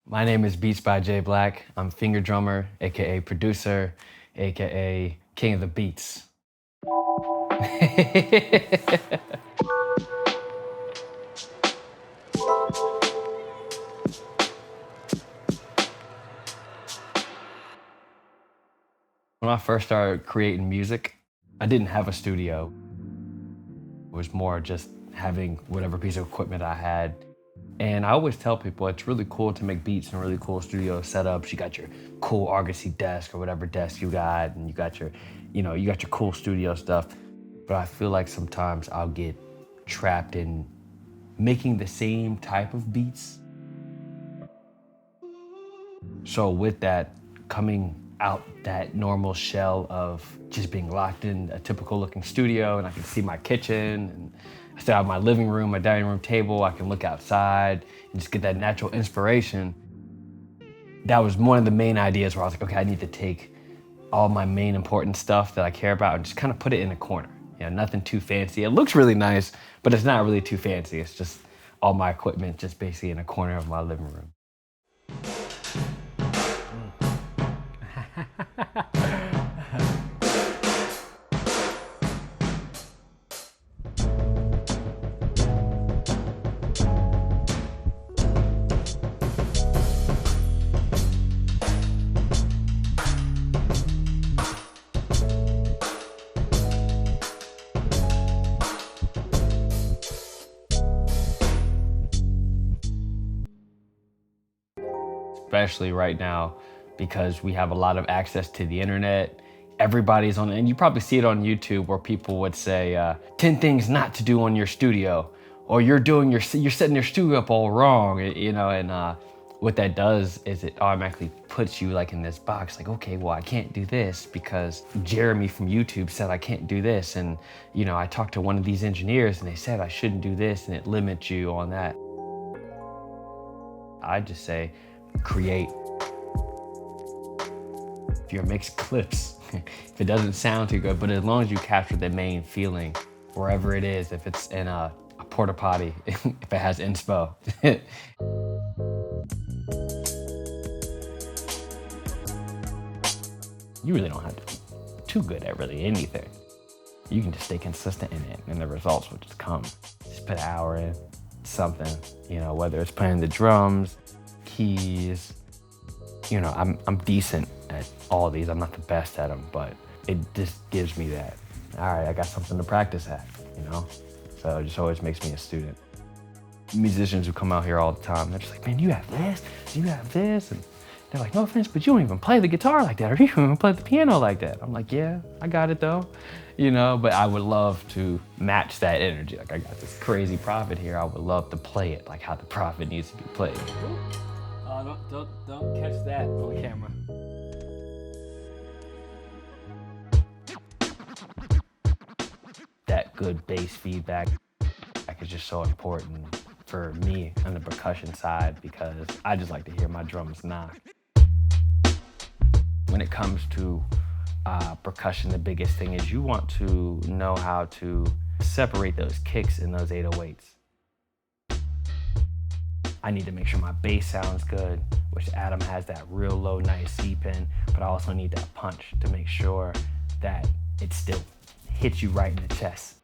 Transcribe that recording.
My name is Beats by JBlack. I'm finger drummer, AKA producer, AKA king of the beats. When I first started creating music, I didn't have a studio. It was more just having whatever piece of equipment I had. And I always tell people it's really cool to make beats and really cool studio setups. You got your cool Argosy desk or whatever desk you got, and you got your, you got your cool studio stuff. But I feel like sometimes I'll get trapped in making the same type of beats. So with that, coming out that normal shell of just being locked in a typical looking studio, and I can see my kitchen, and I still have my living room, my dining room table, I can look outside and just get that natural inspiration. That was one of the main ideas where I was like, okay, I need to take all my main important stuff that I care about and just kind of put it in a corner. Nothing too fancy. It looks really nice, but it's not really too fancy. It's just all my equipment just basically in a corner of my living room. Especially right now, because we have a lot of access to the internet. Everybody's on, and you probably see it on YouTube where people would say 10 things not to do on your studio, or you're setting your studio up all wrong, and what that does is it automatically puts you like in this box, like, okay, well, I can't do this because Jeremy from YouTube said I can't do this, and I talked to one of these engineers and they said I shouldn't do this, and it limits you on that. I just say, create. If you're mixed clips, if it doesn't sound too good, but as long as you capture the main feeling, wherever it is, if it's in a porta potty, if it has inspo. You really don't have to be too good at really anything. You can just stay consistent in it and the results will just come. Just put an hour in, something, whether it's playing the drums, keys. I'm decent at all of these. I'm not the best at them, but it just gives me that, all right, I got something to practice at, So it just always makes me a student. Musicians who come out here all the time, they're just like, man, you have this, you have this. And they're like, no offense, but you don't even play the guitar like that, or you don't even play the piano like that. I'm like, yeah, I got it though. But I would love to match that energy. Like, I got this crazy Prophet here. I would love to play it like how the Prophet needs to be played. Don't catch that on camera. That good bass feedback is just so important for me on the percussion side, because I just like to hear my drums knock. When it comes to percussion, the biggest thing is you want to know how to separate those kicks and those 808s. I need to make sure my bass sounds good, which Adam has that real low, nice C pin, but I also need that punch to make sure that it still hits you right in the chest.